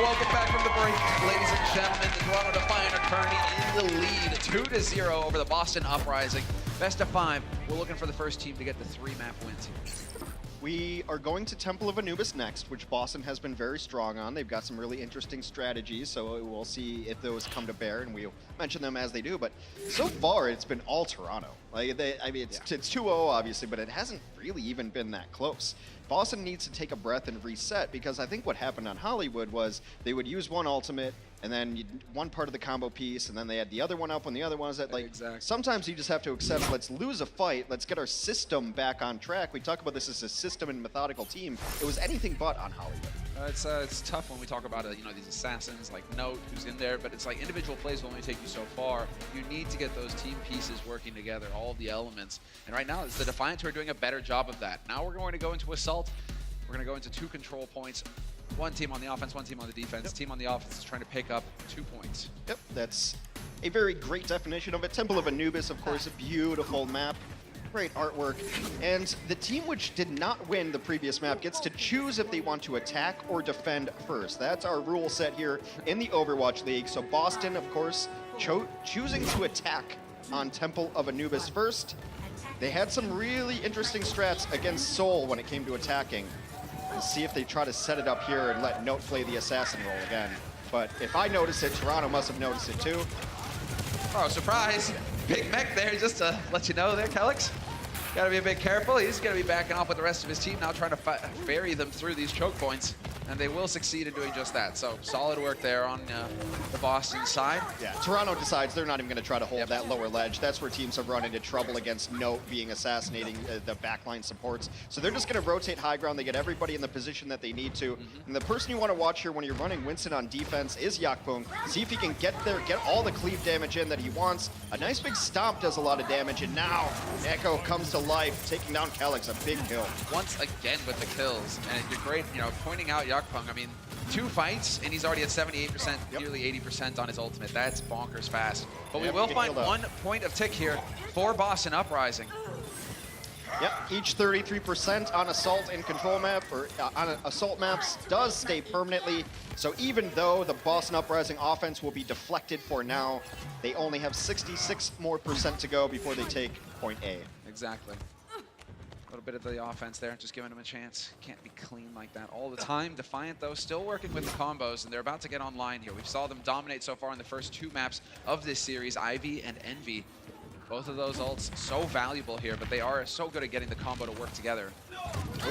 Welcome back from the break, ladies and gentlemen. The Toronto Defiant are currently in the lead, 2-0 over the Boston Uprising. Best of 5. We're looking for the first team to get the 3-map wins here. We are going to Temple of Anubis next, which Boston has been very strong on. They've got some really interesting strategies, so we'll see if those come to bear, and we'll mention them as they do. But so far, it's been all Toronto. Like, it's 2-0 obviously, but it hasn't really even been that close. Boston needs to take a breath and reset, because I think what happened on Hollywood was they would use one ultimate, and then one part of the combo piece, and then they had the other one up when the other one was at, like, exactly. Sometimes you just have to accept, let's lose a fight, let's get our system back on track. We talk about this as a system and methodical team. It was anything but on Hollywood. It's tough when we talk about these assassins like Note, who's in there, but it's like individual plays will only take you so far. You need to get those team pieces working together, all of the elements. And right now, it's the Defiant who are doing a better job of that. Now we're going to go into Assault. We're going to go into 2 control points. One team on the offense, one team on the defense. Yep. Team on the offense is trying to pick up 2 points. Yep, that's a very great definition of it. Temple of Anubis, of course, a beautiful map. Great artwork. And the team which did not win the previous map gets to choose if they want to attack or defend first. That's our rule set here in the Overwatch League. So Boston, of course, choosing to attack on Temple of Anubis first. They had some really interesting strats against Seoul when it came to attacking. Let's see if they try to set it up here and let Note play the assassin role again. But if I notice it, Toronto must have noticed it too. Oh, surprise. Big mech there, just to let you know there, Kelix. Gotta be a bit careful. He's gonna be backing off with the rest of his team now, trying to ferry them through these choke points. And they will succeed in doing just that. So solid work there on the Boston side. Yeah, Toronto decides they're not even going to try to hold that lower ledge. That's where teams have run into trouble against Note being assassinating the backline supports. So they're just going to rotate high ground. They get everybody in the position that they need to. And the person you want to watch here when you're running Winston on defense is Yakpung. See if he can get there, get all the cleave damage in that he wants. A nice big stomp does a lot of damage. And now Echo comes to life, taking down Kelix, a big kill. Once again with the kills. And you're great, pointing out Yakpung. I mean, 2 fights, and he's already at 78%, nearly 80% on his ultimate. That's bonkers fast. But we will find 1 point of tick here for Boston Uprising. Yep, each 33% on Assault and Control map, or on Assault maps, does stay permanently. So even though the Boston Uprising offense will be deflected for now, they only have 66% more to go before they take point A. Exactly. A little bit of the offense there, just giving him a chance. Can't be clean like that all the time. Defiant, though, still working with the combos, and they're about to get online here. We saw them dominate so far in the first 2 maps of this series, Ivy and Envy. Both of those ults so valuable here, but they are so good at getting the combo to work together.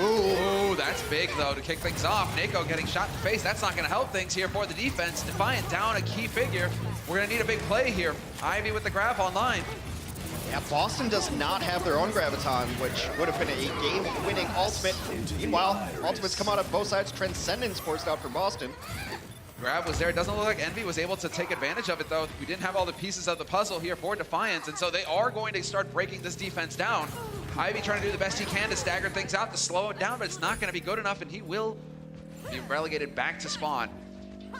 Ooh, that's big, though, to kick things off. Nako getting shot in the face. That's not going to help things here for the defense. Defiant down a key figure. We're going to need a big play here. Ivy with the grab online. Yeah, Boston does not have their own Graviton, which would have been a game-winning ultimate. Meanwhile, ultimates come out of both sides. Transcendence forced out for Boston. Grab was there. It doesn't look like Envy was able to take advantage of it, though. We didn't have all the pieces of the puzzle here for Defiance, and so they are going to start breaking this defense down. Ivy trying to do the best he can to stagger things out, to slow it down, but it's not going to be good enough, and he will be relegated back to spawn.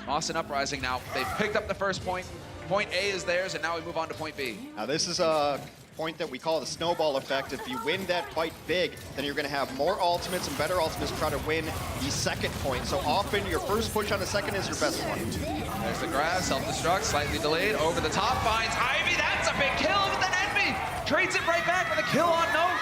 Boston Uprising now. They've picked up the first point. Point A is theirs, and now we move on to point B. Now this is a point that we call the snowball effect. If you win that fight big, then you're going to have more ultimates and better ultimates try to win the second point. So often your first push on the second is your best one. There's the grab, self-destruct, slightly delayed, over the top, finds Ivy. That's a big kill, but then Envy trades it right back with a kill on Note.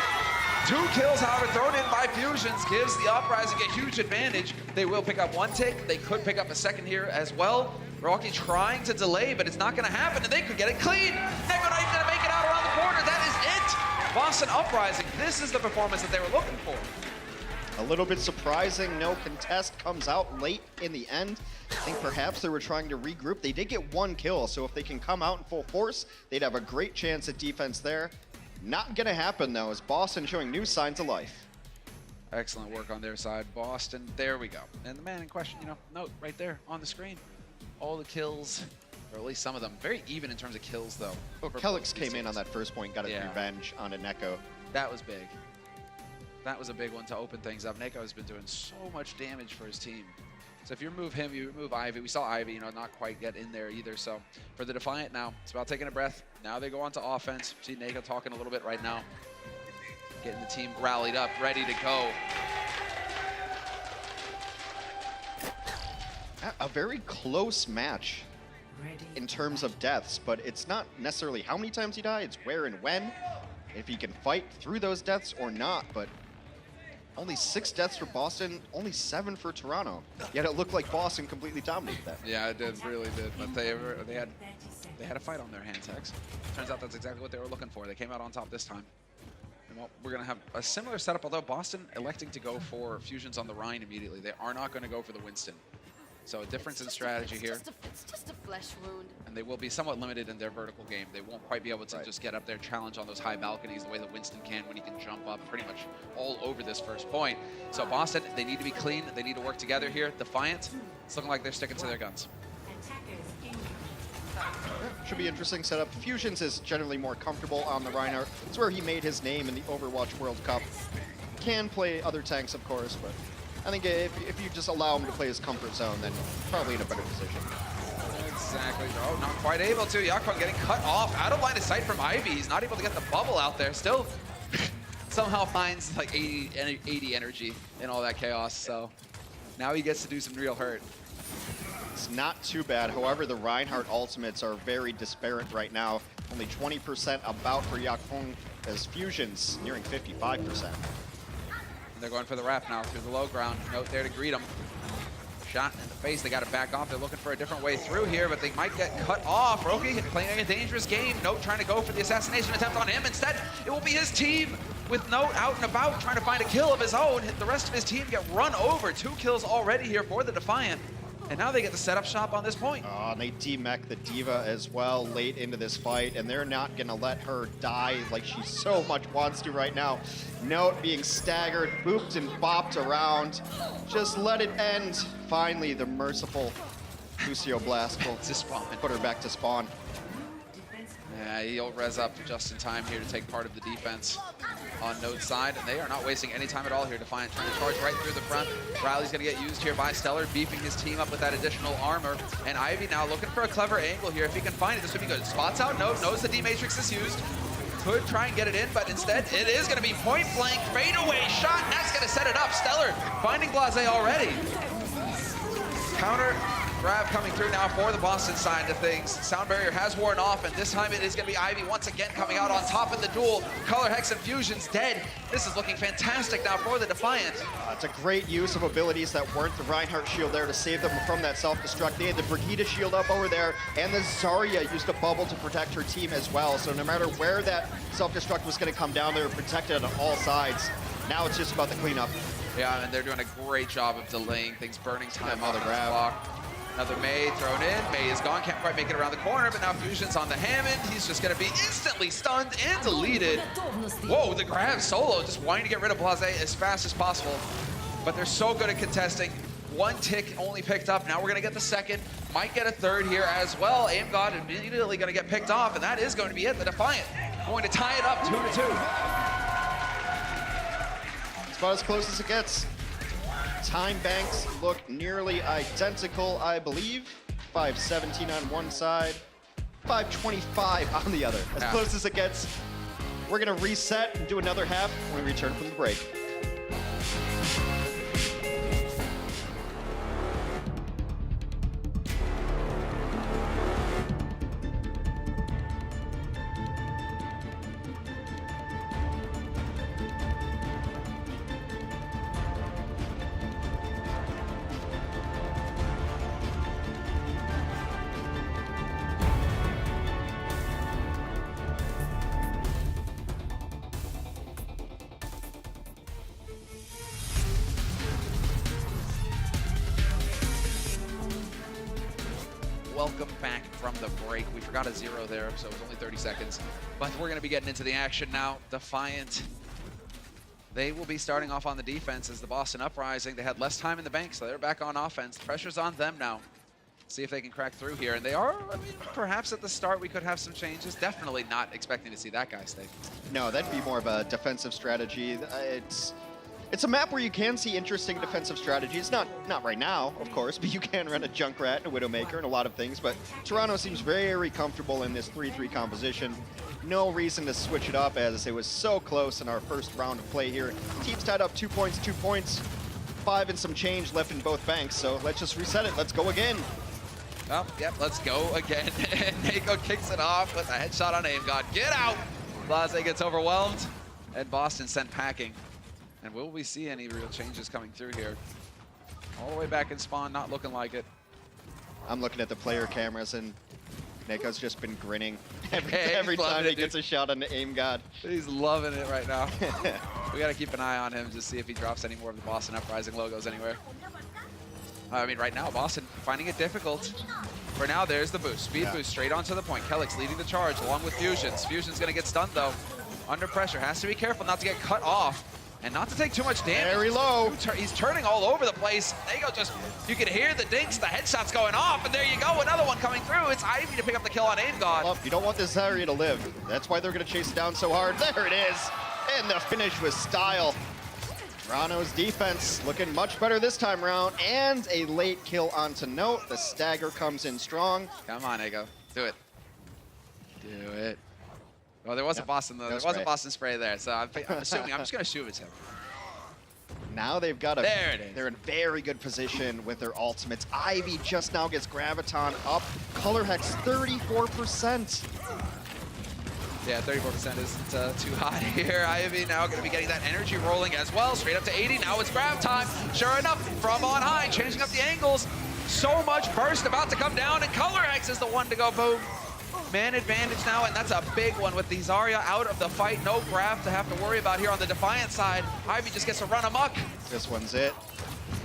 2 kills, however, thrown in by Fusions gives the Uprising a huge advantage. They will pick up 1 tick. They could pick up a second here as well. Rocky trying to delay, but it's not going to happen, and they could get it clean. Neko not even going to make it out around the corner. That is it. Boston Uprising, this is the performance that they were looking for. A little bit surprising, no contest comes out late in the end. I think perhaps they were trying to regroup. They did get 1 kill, so if they can come out in full force, they'd have a great chance at defense there. Not going to happen, though, as Boston showing new signs of life. Excellent work on their side. Boston, there we go. And the man in question, Note right there on the screen. All the kills, or at least some of them, very even in terms of kills, though. Well, Kelix came in on that first point, got his revenge on a Neko. That was big. That was a big one to open things up. Neko has been doing so much damage for his team. So if you remove him, you remove Ivy. We saw Ivy, not quite get in there either. So for the Defiant now, it's about taking a breath. Now they go on to offense. See Neko talking a little bit right now. Getting the team rallied up, ready to go. A very close match in terms of deaths, but it's not necessarily how many times he died, it's where and when, if he can fight through those deaths or not. But only 6 deaths for Boston, only 7 for Toronto. Yet it looked like Boston completely dominated that. Yeah, it did, really did. But they had a fight on their hands, Hex. Turns out that's exactly what they were looking for. They came out on top this time. And well, we're going to have a similar setup, although Boston electing to go for fusions on the Rhine immediately. They are not going to go for the Winston. So a difference in strategy here. It's just a flesh wound. And they will be somewhat limited in their vertical game. They won't quite be able to just get up there, challenge on those high balconies the way that Winston can when he can jump up pretty much all over this first point. So Boston, they need to be clean. They need to work together here. Defiant, it's looking like they're sticking to their guns. Should be interesting setup. Fusions is generally more comfortable on the Reinhardt. It's where he made his name in the Overwatch World Cup. Can play other tanks, of course, but I think if you just allow him to play his comfort zone, then probably in a better position. Exactly. Oh, not quite able to. Yakon getting cut off, out of line of sight from Ivy. He's not able to get the bubble out there. Still somehow finds like 80 energy in all that chaos. So now he gets to do some real hurt. It's not too bad. However, the Reinhardt ultimates are very disparate right now. Only 20% about for Yakon, as Fusion's nearing 55%. They're going for the wrap now through the low ground. Note there to greet him. Shot in the face. They got to back off. They're looking for a different way through here, but they might get cut off. Roki playing a dangerous game. Note trying to go for the assassination attempt on him. Instead, it will be his team with Note out and about trying to find a kill of his own. The rest of his team get run over. 2 kills already here for the Defiant. And now they get to set up shop on this point. Oh, and they demech the Diva as well late into this fight, and they're not going to let her die like she so much wants to right now. Note being staggered, booped and bopped around. Just let it end. Finally, the merciful Lucio Blast will put her back to spawn. Yeah, he'll res up just in time here to take part of the defense on Note's side, and they are not wasting any time at all here. Defiant trying to charge right through the front. Riley's going to get used here by Stellar, beefing his team up with that additional armor. And Ivy now looking for a clever angle here. If he can find it, this would be good. Spots out Note, knows the D-Matrix is used. Could try and get it in, but instead it is going to be point blank, fade away shot. That's going to set it up. Stellar finding Blase already. Counter grab coming through now for the Boston side of things. Sound barrier has worn off, and this time it is going to be Ivy once again coming out on top in the duel. Color Hex and Fusion's dead. This is looking fantastic now for the Defiant. It's a great use of abilities that weren't the Reinhardt shield there to save them from that self-destruct. They had the Brigida shield up over there, and the Zarya used a bubble to protect her team as well. So no matter where that self-destruct was going to come down, they were protected on all sides. Now it's just about the cleanup. Yeah, and they're doing a great job of delaying things, burning time on the grab. clock. Another Mei thrown in. Mei is gone, can't quite make it around the corner, but now Fusion's on the Hammond. He's just going to be instantly stunned and deleted. Whoa, the grab solo, just wanting to get rid of Blase as fast as possible. But they're so good at contesting. 1 tick only picked up. Now we're going to get the second. Might get a third here as well. Aim God immediately going to get picked off, and that is going to be it. The Defiant going to tie it up 2-2. It's about as close as it gets. Time banks look nearly identical, I believe. 5:17 on one side, 5:25 on the other. As close as it gets. We're going to reset and do another half when we return from the break. Welcome back from the break. We forgot a 0 there, so it was only 30 seconds. But we're going to be getting into the action now. Defiant, they will be starting off on the defense as the Boston Uprising. They had less time in the bank, so they're back on offense. Pressure's on them now. See if they can crack through here. And they are, I mean, perhaps at the start we could have some changes. Definitely not expecting to see that guy stay. No, that'd be more of a defensive strategy. It's a map where you can see interesting defensive strategies. Not right now, of course, but you can run a Junkrat and a Widowmaker and a lot of things. But Toronto seems very comfortable in this 3-3 composition. No reason to switch it up, as it was so close in our first round of play here. Teams tied up 2 points, 2 points. 5 and some change left in both banks, so let's just reset it. Let's go again. Oh, yep, let's go again. And Nako kicks it off with a headshot on aim god. Get out! Blase gets overwhelmed, and Boston sent packing. And will we see any real changes coming through here? All the way back in spawn, not looking like it. I'm looking at the player cameras, and Nako's just been grinning every He's loving time it, he gets a shot on the aim god. He's loving it right now. We got to keep an eye on him to see if he drops any more of the Boston Uprising logos anywhere. I mean, right now, Boston finding it difficult. For now, there's the boost. Speed boost straight onto the point. Kellick's leading the charge along with Fusions. Fusion's going to get stunned, though. Under pressure. Has to be careful not to get cut off and not to take too much damage. Very low. He's turning all over the place. Nako just, you can hear the dinks, the headshots going off, and there you go, another one coming through. It's Ivy to pick up the kill on aim god. Well, you don't want this area to live. That's why they're going to chase it down so hard. There it is. And the finish with style. Toronto's defense looking much better this time around, and a late kill onto Note. The stagger comes in strong. Come on, Nako. Do it. Do it. Well, there was a Boston, though. There was a Boston spray there, so I'm assuming, I'm just going to assume it's him. Now they've got a... There it is. They're in very good position with their ultimates. Ivy just now gets Graviton up. Color Hex 34%. Yeah, 34% isn't too hot here. Ivy now going to be getting that energy rolling as well. Straight up to 80. Now it's grab time. Sure enough, from on high, changing up the angles. So much burst about to come down, and Color Hex is the one to go boom. Man advantage now, and that's a big one with the Zarya out of the fight. No grab to have to worry about here on the Defiant side. Ivy just gets to run amok. This one's it.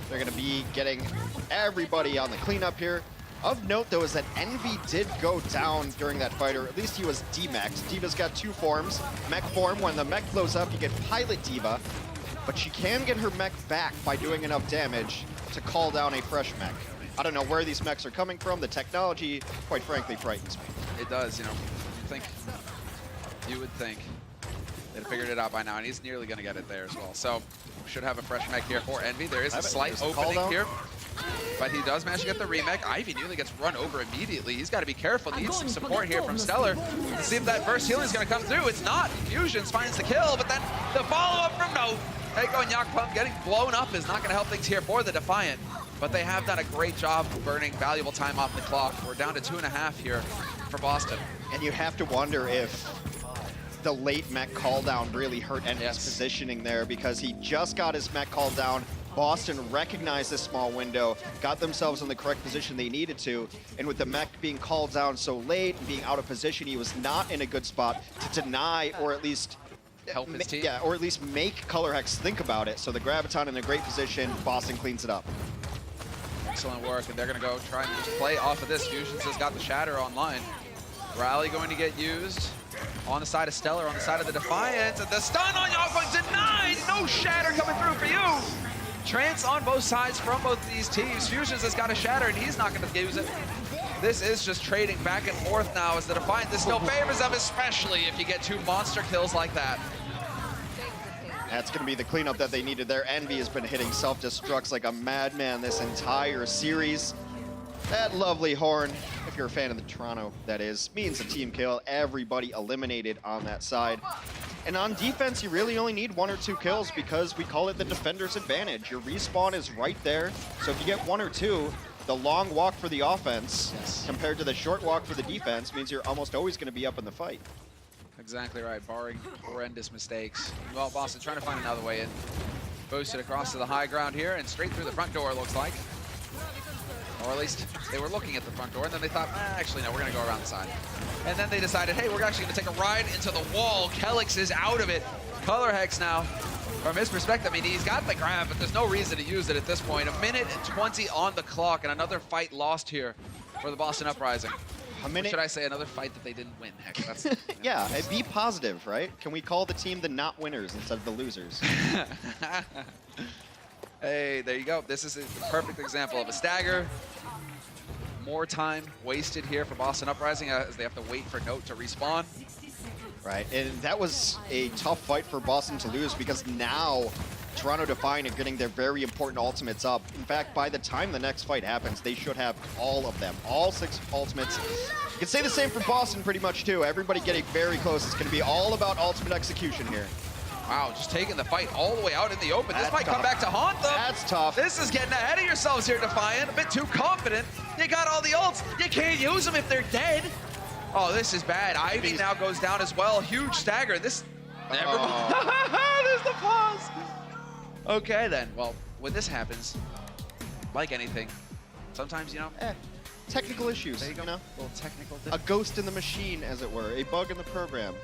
They're going to be getting everybody on the cleanup here. Of note, though, is that Envy did go down during that fight, or at least he was D-Mexed. Diva's got two forms. Mech form, when the mech blows up, you get Pilot Diva, but she can get her mech back by doing enough damage to call down a fresh mech. I don't know where these mechs are coming from. The technology, quite frankly, frightens me. It does, you know. You would think they'd have figured it out by now, and he's nearly going to get it there as well. So, we should have a fresh mech here for Envy. There is a slight opening here, but he does manage to get the remech. Ivy nearly gets run over immediately. He's got to be careful. Needs some support here from Stellar to see if that burst healing is going to come through. It's not. Fusions finds the kill, but then the follow-up from Note. Nako and Yakpum getting blown up is not going to help things here for the Defiant, but they have done a great job of burning valuable time off the clock. We're down to 2.5 here for Boston. And you have to wonder if the late mech call down really hurt Envy's positioning there, because he just got his mech called down. Boston recognized this small window, got themselves in the correct position they needed to, and with the mech being called down so late and being out of position, he was not in a good spot to deny, or at least help his team. Yeah, or at least make Color Hex think about it. So the Graviton in a great position, Boston cleans it up. Excellent work, and they're going to go try and just play off of this. Fusions has got the Shatter online. Rally going to get used on the side of Stellar, on the side of the Defiant, and the stun on Yakpum denied! No Shatter coming through for you! Trance on both sides from both of these teams. Fusions has got a Shatter, and he's not going to use it. This is just trading back and forth now as the Defiant, this still favors them, especially if you get two monster kills like that. That's going to be the cleanup that they needed there. Envy has been hitting self-destructs like a madman this entire series. That lovely horn, if you're a fan of the Toronto, that is, means a team kill. Everybody eliminated on that side. And on defense, you really only need 1 or 2 kills because we call it the defender's advantage. Your respawn is right there, so if you get 1 or 2, the long walk for the offense compared to the short walk for the defense means you're almost always going to be up in the fight. Exactly right, barring horrendous mistakes. Well, Boston trying to find another way in. Boosted across to the high ground here and straight through the front door, looks like. Or at least they were looking at the front door, and then they thought, actually, no, we're going to go around the side. And then they decided, hey, we're actually going to take a ride into the wall. Kellick's is out of it. Color Hex now, from his perspective, I mean, he's got the grab, but there's no reason to use it at this point. 1:20 on the clock, and another fight lost here for the Boston Uprising. Or should I say another fight that they didn't win? Heck, that's, yeah, be positive, right? Can we call the team the not winners instead of the losers? Hey, there you go. This is a perfect example of a stagger. More time wasted here for Boston Uprising as they have to wait for Note to respawn. Right, and that was a tough fight for Boston to lose because now Toronto Defiant are getting their very important ultimates up. In fact, by the time the next fight happens, they should have all of them, all 6 ultimates. You can say the same for Boston pretty much too. Everybody getting very close. It's going to be all about ultimate execution here. Wow, just taking the fight all the way out in the open. This That's might come tough. back to haunt them. That's tough. This is getting ahead of yourselves here, Defiant. A bit too confident. You got all the ults. You can't use them if they're dead. Oh, this is bad. Ivy now goes down as well. Huge stagger. This, never mind. There's the pause. Okay, then. Well, when this happens, like anything, sometimes, you know, Technical issues, there you go. know? A little technical A ghost in the machine, as it were. A bug in the program.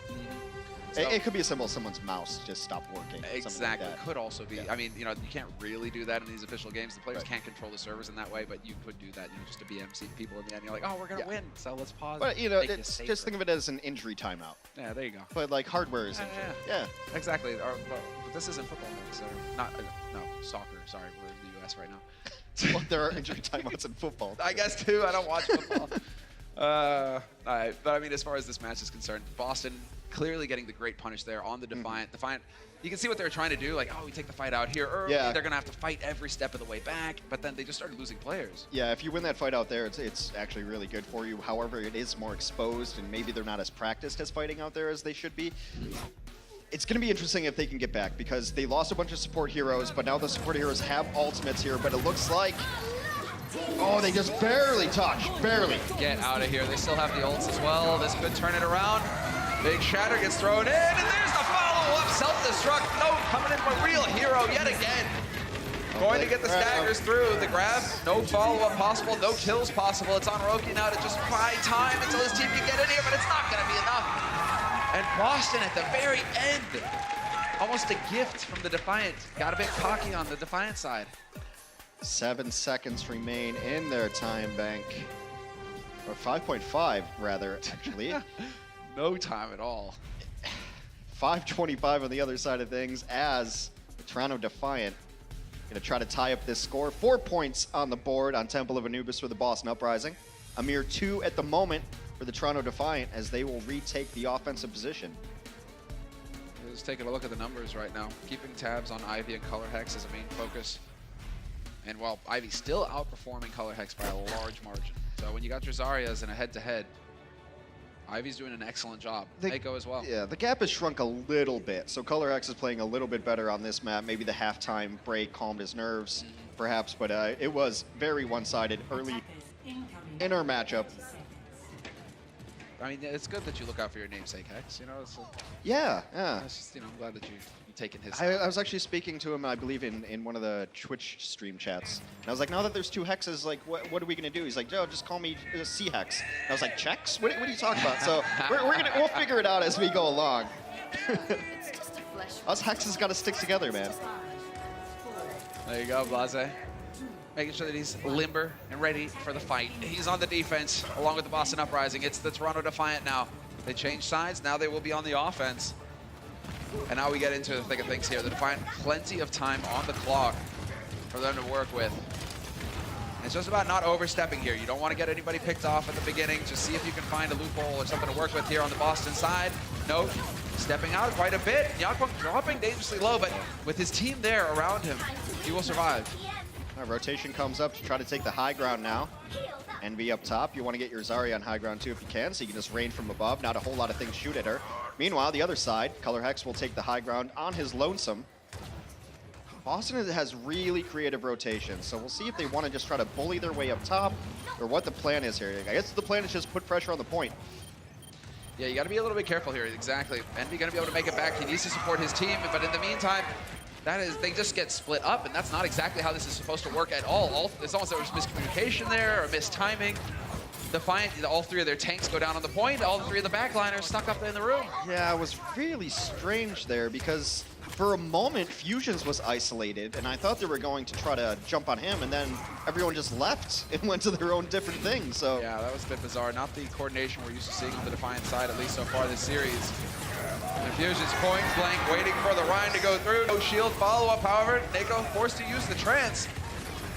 So- It could be as simple as someone's mouse just stopped working. something like Exactly. that. Could also be. Yeah. I mean, you know, you can't really do that in these official games. The players Right. can't control the servers in that way, but you could do that, you know, just to BMC people in the end. You're like, oh, we're going to Yeah. win, so let's pause. But, you know, make it's, safer. just think of it as an injury timeout. Yeah, there you go. But, like, hardware is Yeah, injured. Yeah. Exactly. But this isn't football, so not, no, soccer. Sorry, we're in the US right now. Well, there are injury timeouts in football. I guess, too. I don't watch football. All right. But, I mean, as far as this match is concerned, Boston clearly getting the great punish there on the Defiant. Defiant, you can see what they were trying to do. Like, oh, we take the fight out here early. Yeah. They're going to have to fight every step of the way back. But then they just started losing players. Yeah, if you win that fight out there, it's actually really good for you. However, it is more exposed, and maybe they're not as practiced as fighting out there as they should be. It's going to be interesting if they can get back, because they lost a bunch of support heroes, but now the support heroes have ultimates here, but it looks like... Oh, they just barely touched, barely. Get out of here. They still have the ults as well. This could turn it around. Big Shatter gets thrown in, and there's the follow-up. Self-destruct. No, coming in for real hero yet again. Going to get the staggers through. The grab, no follow-up possible, no kills possible. It's on Roki now to just buy time until his team can get in here, but it's not going to be enough. And Boston at the very end, almost a gift from the Defiant. Got a bit cocky on the Defiant side. 7 seconds remain in their time bank. Or 5.5, rather, actually. No time at all. 5:25 on the other side of things as the Toronto Defiant going to try to tie up this score. 4 points on the board on Temple of Anubis for the Boston Uprising. A mere 2 at the moment for the Toronto Defiant as they will retake the offensive position. Just taking a look at the numbers right now. Keeping tabs on Ivy and Color Hex is a main focus. And while Ivy's still outperforming Color Hex by a large margin. So when you got your Zaryas in a head-to-head, Ivy's doing an excellent job. Mako as well. Yeah, the gap has shrunk a little bit. So Color X is playing a little bit better on this map. Maybe the halftime break calmed his nerves, perhaps. But it was very one-sided early in our matchup. I mean, it's good that you look out for your namesake, Hex. You know, it's Yeah. just, you know, I'm glad that you've taken his. I was actually speaking to him, I believe, in one of the Twitch stream chats. And I was like, now that there's 2 hexes, like, what are we going to do? He's like, Joe, just call me C-Hex. And I was like, checks? What are you talking about? So we'll figure it out as we go along. It's just a flesh wound. Us hexes got to stick together, man. There you go, Blase. Making sure that he's limber and ready for the fight. He's on the defense along with the Boston Uprising. It's the Toronto Defiant now. They changed sides. Now they will be on the offense. And now we get into the thick of things here. The Defiant, plenty of time on the clock for them to work with. And it's just about not overstepping here. You don't want to get anybody picked off at the beginning. Just see if you can find a loophole or something to work with here on the Boston side. Nope. Stepping out quite a bit. Yakpunk dropping dangerously low, but with his team there around him, he will survive. Rotation comes up to try to take the high ground now. And be up top. You want to get your Zarya on high ground too if you can, so you can just rain from above. Not a whole lot of things shoot at her. Meanwhile, the other side, Color Hex will take the high ground on his lonesome. Boston has really creative rotations, so we'll see if they want to just try to bully their way up top, or what the plan is here. I guess the plan is just put pressure on the point. Yeah, you got to be a little bit careful here. Exactly. Envy going to be able to make it back. He needs to support his team, but in the meantime, they just get split up, and that's not exactly how this is supposed to work at all. It's almost there was miscommunication there or mistiming. Defiant, all 3 of their tanks go down on the point. All 3 of the backliners stuck up in the room. Yeah, it was really strange there because for a moment, Fusions was isolated, and I thought they were going to try to jump on him, and then everyone just left and went to their own different things. So Yeah, that was a bit bizarre. Not the coordination we're used to seeing on the Defiant side, at least so far this series. And Fusion's point blank, waiting for the Rhine to go through. No shield follow-up, however. Neko forced to use the trance.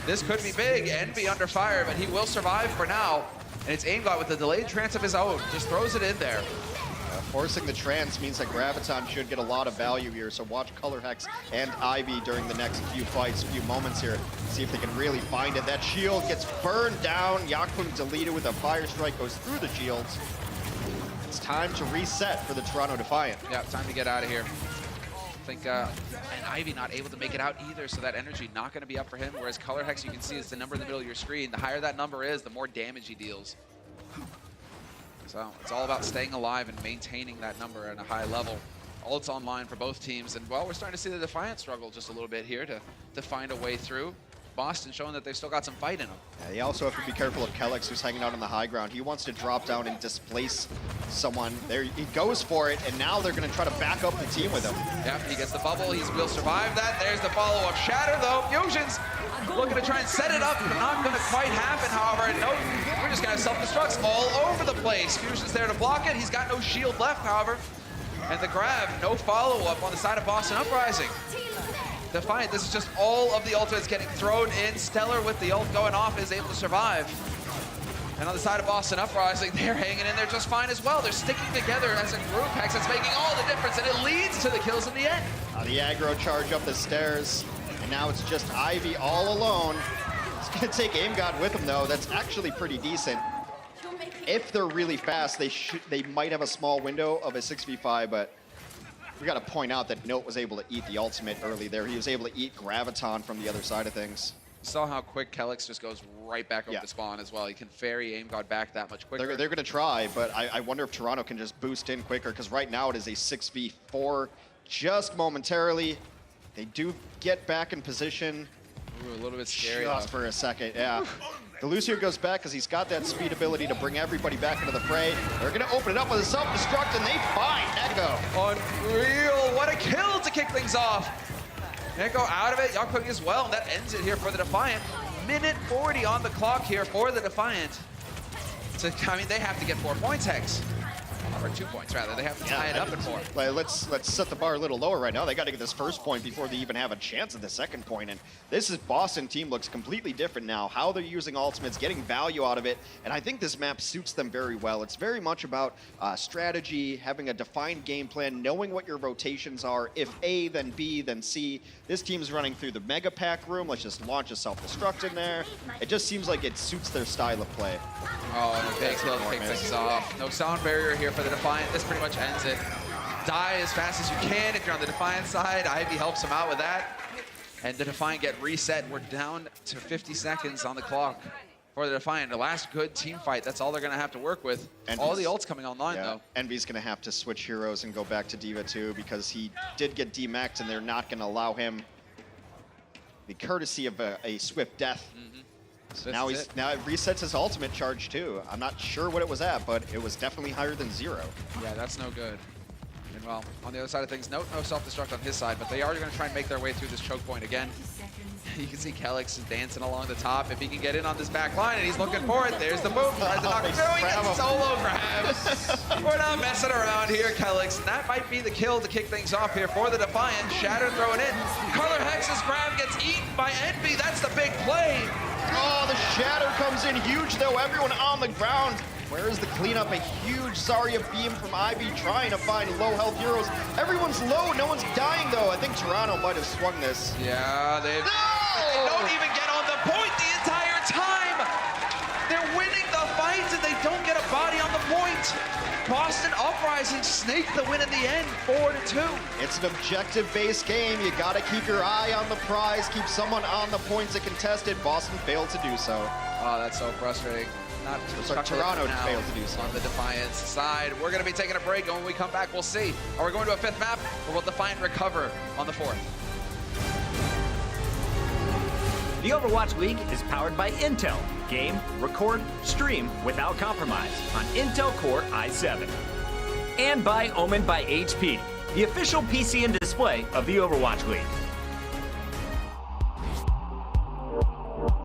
This could be big. Envy under fire, but he will survive for now. And it's Aimgot with a delayed trance of his own. Just throws it in there. forcing the trance means that Graviton should get a lot of value here. So watch Color Hex and Ivy during the next few fights, few moments here. See if they can really find it. That shield gets burned down. Yakpung deleted with a fire strike, goes through the shields. It's time to reset for the Toronto Defiant. Yeah, time to get out of here. think and Ivy not able to make it out either, so that energy not going to be up for him, whereas Color Hex, you can see, is the number in the middle of your screen. The higher that number is, the more damage he deals. So it's all about staying alive and maintaining that number at a high level. Ult's online for both teams, and well, we're starting to see the Defiant struggle just a little bit here to find a way through. Boston showing that they've still got some fight in them. Yeah, you also have to be careful of Kellex, who's hanging out on the high ground. He wants to drop down and displace someone. There, he goes for it, and now they're going to try to back up the team with him. Yeah, he gets the bubble. He will survive that. There's the follow-up shatter, though. Fusion's looking to try and set it up, but not going to quite happen, however. And no, we're just going to self-destructs all over the place. Fusion's there to block it. He's got no shield left, however. And the grab, no follow-up on the side of Boston Uprising. Defiant, this is just all of the ultimates getting thrown in. Stellar with the ult going off is able to survive. And on the side of Boston Uprising, they're hanging in there just fine as well. They're sticking together as a group. Hex, it's making all the difference, and it leads to the kills in the end. The aggro charge up the stairs, and now it's just Ivy all alone. It's going to take Aim God with him, though. That's actually pretty decent. If they're really fast, they might have a small window of a 6v5, but we got to point out that Note was able to eat the ultimate early there. He was able to eat Graviton from the other side of things. You saw how quick Kellex just goes right back over the spawn as well. He can ferry Aim God back that much quicker. They're going to try, but I wonder if Toronto can just boost in quicker, because right now it is a 6v4 just momentarily. They do get back in position. Ooh, a little bit scary. Just for a second, yeah. The Lucio goes back because he's got that speed ability to bring everybody back into the fray. They're going to open it up with a self-destruct, and they find Echo. Unreal. What a kill to kick things off. Echo out of it. Yakug as well, and that ends it here for the Defiant. Minute 40 on the clock here for the Defiant. So, I mean, they have to get 4 points, Hex. Or 2 points, rather. They have to tie it up at 4. Let's set the bar a little lower right now. They got to get this first point before they even have a chance at the second point. And this is Boston team looks completely different now. How they're using ultimates, getting value out of it. And I think this map suits them very well. It's very much about strategy, having a defined game plan, knowing what your rotations are. If A, then B, then C. This team's running through the Mega Pack room. Let's just launch a self-destruct in there. It just seems like it suits their style of play. Oh, and a big kill to kick things off. No sound barrier here for the Defiant. This pretty much ends it. Die as fast as you can if you're on the Defiant side. Ivy helps him out with that. And the Defiant get reset. We're down to 50 seconds on the clock for the Defiant. The last good team fight. That's all they're going to have to work with. And all the ults coming online, though. Envy's going to have to switch heroes and go back to D.Va too, because he did get demac'd, and they're not going to allow him the courtesy of a swift death. So now it resets his ultimate charge too. I'm not sure what it was at, but it was definitely higher than 0. Yeah, that's no good. And well, on the other side of things, no self-destruct on his side, but they are going to try and make their way through this choke point again. You can see Kellex is dancing along the top. If he can get in on this back line, and he's looking for it. There's the move. Tries to knock him through. He gets solo grab. We're not messing around here, Kellex. And that might be the kill to kick things off here for the Defiant. Shatter throwing in. Color Hex's grab gets eaten by Envy. That's the big play. Oh, the shatter comes in huge, though. Everyone on the ground. Where is the cleanup? A huge Zarya beam from Ivy trying to find low health heroes. Everyone's low. No one's dying, though. I think Toronto might have swung this. Yeah, they don't even get on the point the entire time. They're winning the fight, and they don't get a body on the point. Boston Uprising snaked the win in the end, 4-2. It's an objective-based game. You got to keep your eye on the prize, keep someone on the points that contested. Boston failed to do so. Oh, that's so frustrating. Not Toronto failed to do so. On the Defiance side, we're going to be taking a break, and when we come back, we'll see. Are we going to a 5th map, or will Defiant recover on the 4th? The Overwatch League is powered by Intel. Game, record, stream without compromise on Intel Core i7. And by Omen by HP, the official PC and display of the Overwatch League.